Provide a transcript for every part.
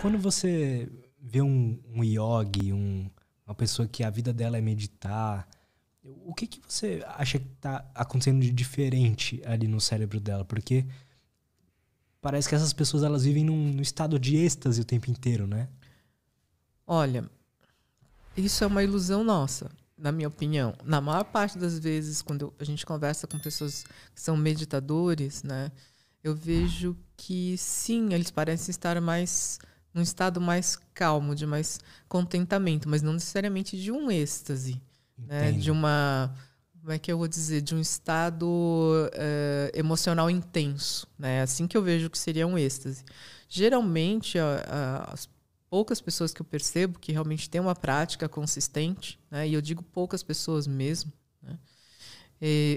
Quando você vê um yogi, uma pessoa que a vida dela é meditar, o que você acha que tá acontecendo de diferente ali no cérebro dela? Porque parece que essas pessoas elas vivem num estado de êxtase o tempo inteiro, né? Olha, isso é uma ilusão nossa, na minha opinião. Na maior parte das vezes, quando a gente conversa com pessoas que são meditadores, né, eu vejo que sim, eles parecem estar num estado mais calmo, de mais contentamento, mas não necessariamente de um êxtase, né, de uma, como é que eu vou dizer, de um estado emocional intenso, né, assim que eu vejo que seria um êxtase. Geralmente, as poucas pessoas que eu percebo que realmente têm uma prática consistente, né, e eu digo poucas pessoas mesmo, né,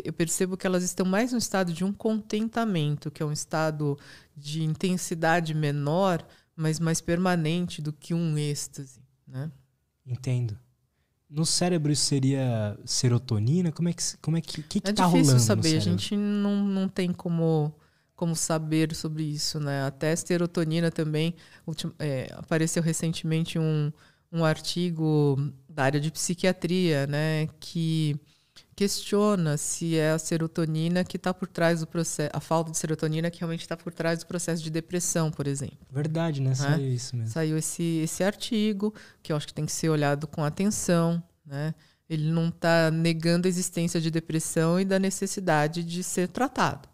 eu percebo que elas estão mais no estado de um contentamento, que é um estado de intensidade menor, mas mais permanente do que um êxtase, né? Entendo. No cérebro isso seria serotonina? Como é que É tá difícil rolando no saber, a cérebro? gente não tem como saber sobre isso, né? Até serotonina também. Apareceu recentemente um artigo da área de psiquiatria, né, que questiona se é a serotonina que está por trás do processo, a falta de serotonina que realmente está por trás do processo de depressão, por exemplo. Verdade, né? Né? Saiu isso mesmo. Saiu esse artigo, que eu acho que tem que ser olhado com atenção, né? Ele não está negando a existência de depressão e da necessidade de ser tratado,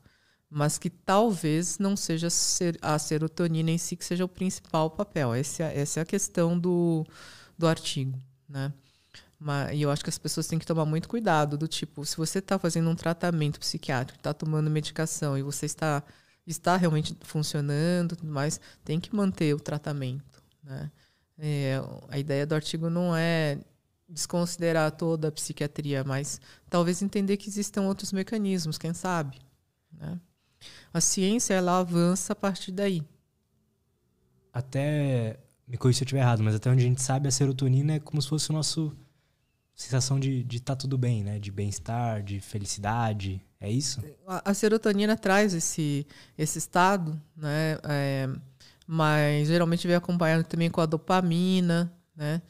mas que talvez não seja a serotonina em si que seja o principal papel. Essa é a questão do artigo, né? E eu acho que as pessoas têm que tomar muito cuidado, do tipo, se você está fazendo um tratamento psiquiátrico, está tomando medicação e você está realmente funcionando, tudo mais, tem que manter o tratamento, né? A ideia do artigo não é desconsiderar toda a psiquiatria, mas talvez entender que existam outros mecanismos, quem sabe, né? A ciência, ela avança a partir daí. Até, me corrija se eu estiver errado, mas até onde a gente sabe, a serotonina é como se fosse o nosso sensação de tá tudo bem, né? De bem-estar, de felicidade. É isso? A serotonina traz esse estado, né? Mas geralmente vem acompanhado também com a dopamina, né?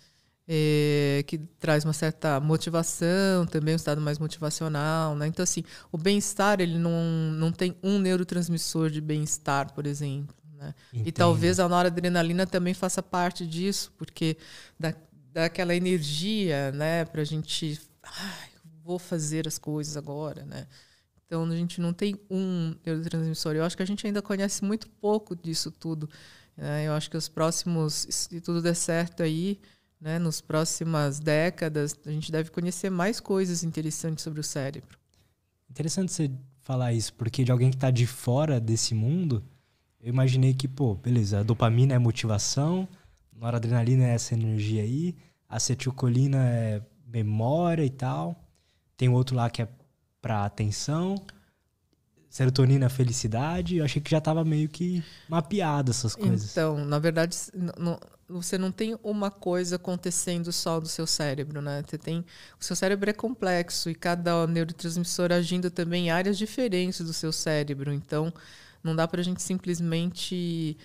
Que traz uma certa motivação, também um estado mais motivacional, né? Então, assim, o bem-estar, ele não tem um neurotransmissor de bem-estar, por exemplo, né? E talvez a noradrenalina também faça parte disso, porque dá aquela energia, né, pra gente, vou fazer as coisas agora, né? Então, a gente não tem um neurotransmissor. Eu acho que a gente ainda conhece muito pouco disso tudo, né? Eu acho que os próximos, se tudo der certo aí, né, nas próximas décadas, a gente deve conhecer mais coisas interessantes sobre o cérebro. Interessante você falar isso, porque de alguém que tá de fora desse mundo, eu imaginei que, pô, beleza, a dopamina é motivação, noradrenalina é essa energia aí, a acetilcolina é memória e tal, tem outro lá que é pra atenção, serotonina é felicidade, eu achei que já tava meio que mapeado essas coisas. Então, na verdade, você não tem uma coisa acontecendo só no seu cérebro, né? O seu cérebro é complexo e cada neurotransmissor agindo também em áreas diferentes do seu cérebro. Então, não dá para a gente simplesmente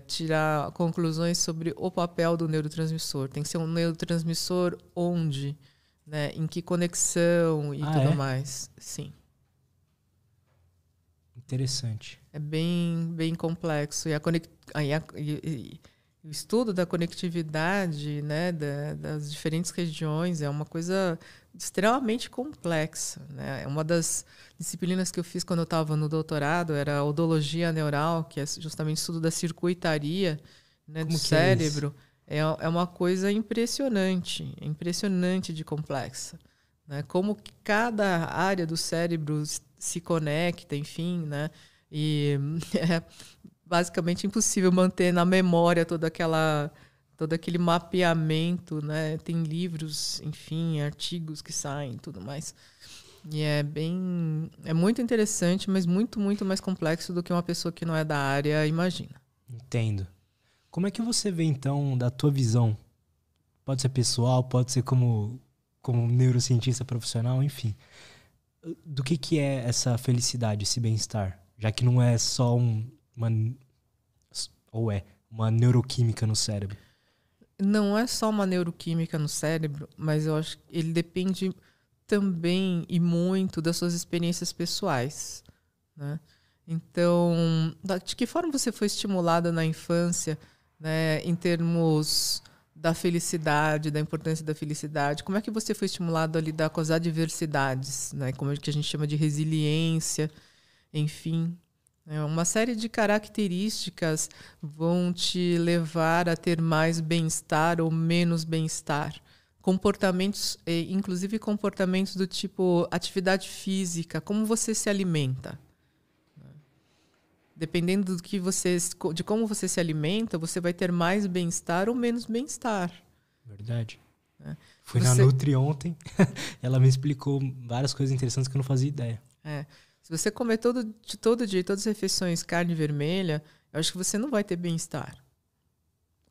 tirar conclusões sobre o papel do neurotransmissor. Tem que ser um neurotransmissor onde, né? Em que conexão e tudo mais. Sim. Interessante. É bem, bem complexo. E o estudo da conectividade, né, das diferentes regiões é uma coisa extremamente complexa, né? Uma das disciplinas que eu fiz quando eu estava no doutorado era a odologia neural, que é justamente o estudo da circuitaria, né, do cérebro. É uma coisa impressionante de complexa, né? Como que cada área do cérebro se conecta, enfim, né? E é basicamente impossível manter na memória todo aquele mapeamento, né? Tem livros, enfim, artigos que saem e tudo mais. E é muito interessante, mas muito, muito mais complexo do que uma pessoa que não é da área imagina. Entendo. Como é que você vê, então, da tua visão? Pode ser pessoal, pode ser como neurocientista profissional, enfim. Do que é essa felicidade, esse bem-estar? Já que não é só uma neuroquímica no cérebro? Não é só uma neuroquímica no cérebro, mas eu acho que ele depende também e muito das suas experiências pessoais, né? Então, de que forma você foi estimulada na infância, né, em termos da felicidade, da importância da felicidade? Como é que você foi estimulado a lidar com as adversidades, né, como é que a gente chama de resiliência, enfim. Uma série de características vão te levar a ter mais bem-estar ou menos bem-estar. Comportamentos, inclusive comportamentos do tipo atividade física, como você se alimenta. Dependendo de como você se alimenta, você vai ter mais bem-estar ou menos bem-estar. Verdade. Fui na Nutri ontem, ela me explicou várias coisas interessantes que eu não fazia ideia. Se você comer todo dia, todas as refeições, carne vermelha, eu acho que você não vai ter bem-estar.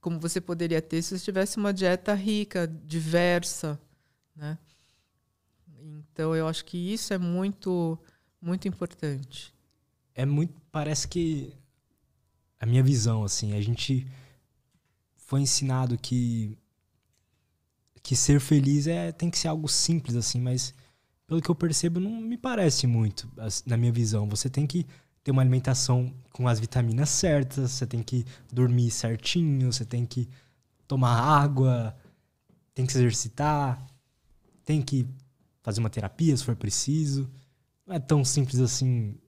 Como você poderia ter se você tivesse uma dieta rica, diversa, né? Então, eu acho que isso é muito, muito importante. Parece que a minha visão, assim, a gente foi ensinado que ser feliz tem que ser algo simples, assim, mas pelo que eu percebo, não me parece muito, na minha visão. Você tem que ter uma alimentação com as vitaminas certas, você tem que dormir certinho, você tem que tomar água, tem que se exercitar, tem que fazer uma terapia se for preciso. Não é tão simples assim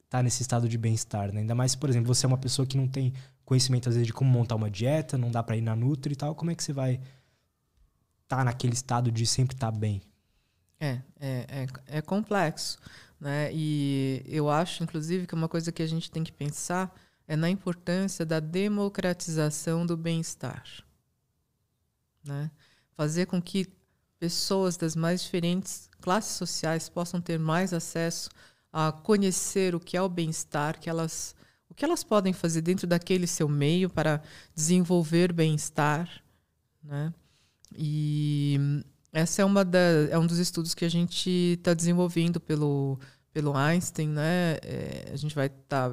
estar nesse estado de bem-estar, né? Ainda mais, por exemplo, você é uma pessoa que não tem conhecimento, às vezes, de como montar uma dieta, não dá pra ir na Nutri e tal. Como é que você vai estar naquele estado de sempre estar bem? É complexo, né? E eu acho, inclusive, que uma coisa que a gente tem que pensar é na importância da democratização do bem-estar, né? Fazer com que pessoas das mais diferentes classes sociais possam ter mais acesso a conhecer o que é o bem-estar, o que elas podem fazer dentro daquele seu meio para desenvolver bem-estar, né? E essa é um dos estudos que a gente está desenvolvendo pelo Einstein, né? A gente vai estar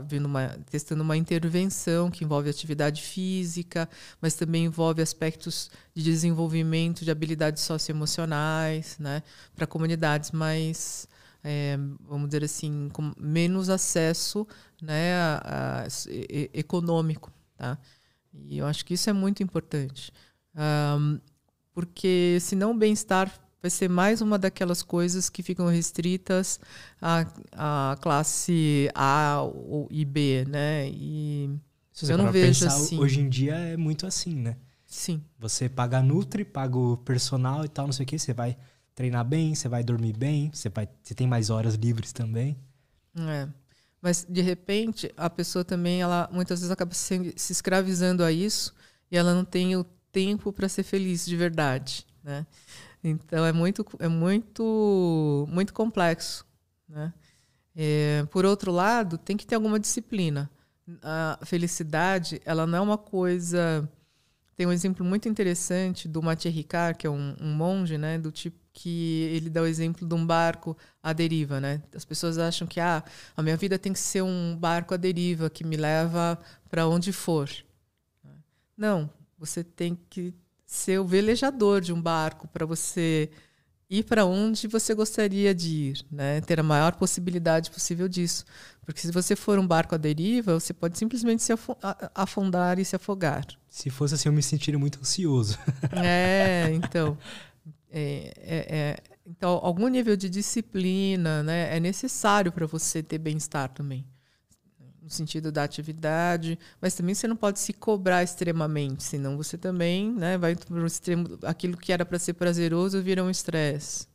testando uma intervenção que envolve atividade física, mas também envolve aspectos de desenvolvimento de habilidades socioemocionais, né? Para comunidades mais, vamos dizer assim, com menos acesso, né, econômico, tá? E eu acho que isso é muito importante. Porque senão o bem-estar vai ser mais uma daquelas coisas que ficam restritas à classe A e B, né? E se eu não vejo pensar, assim. Hoje em dia é muito assim, né? Sim. Você paga a Nutri, paga o personal e tal, não sei o quê. Você vai treinar bem, você vai dormir bem, você tem mais horas livres também. Mas, de repente, a pessoa também, ela muitas vezes acaba se escravizando a isso e ela não tem o tempo para ser feliz de verdade, né? Então é muito complexo, né? Por outro lado, tem que ter alguma disciplina. A felicidade, ela não é uma coisa. Tem um exemplo muito interessante do Mathieu Ricard, que é um monge, né? Do tipo que ele dá o exemplo de um barco à deriva, né? As pessoas acham que a minha vida tem que ser um barco à deriva que me leva para onde for. Não. Você tem que ser o velejador de um barco para você ir para onde você gostaria de ir, né? Ter a maior possibilidade possível disso. Porque se você for um barco à deriva, você pode simplesmente se afundar e se afogar. Se fosse assim, eu me sentiria muito ansioso. Então... Então, algum nível de disciplina, né, é necessário para você ter bem-estar também. No sentido da atividade, mas também você não pode se cobrar extremamente, senão você também, né, vai para o extremo, aquilo que era para ser prazeroso vira um estresse.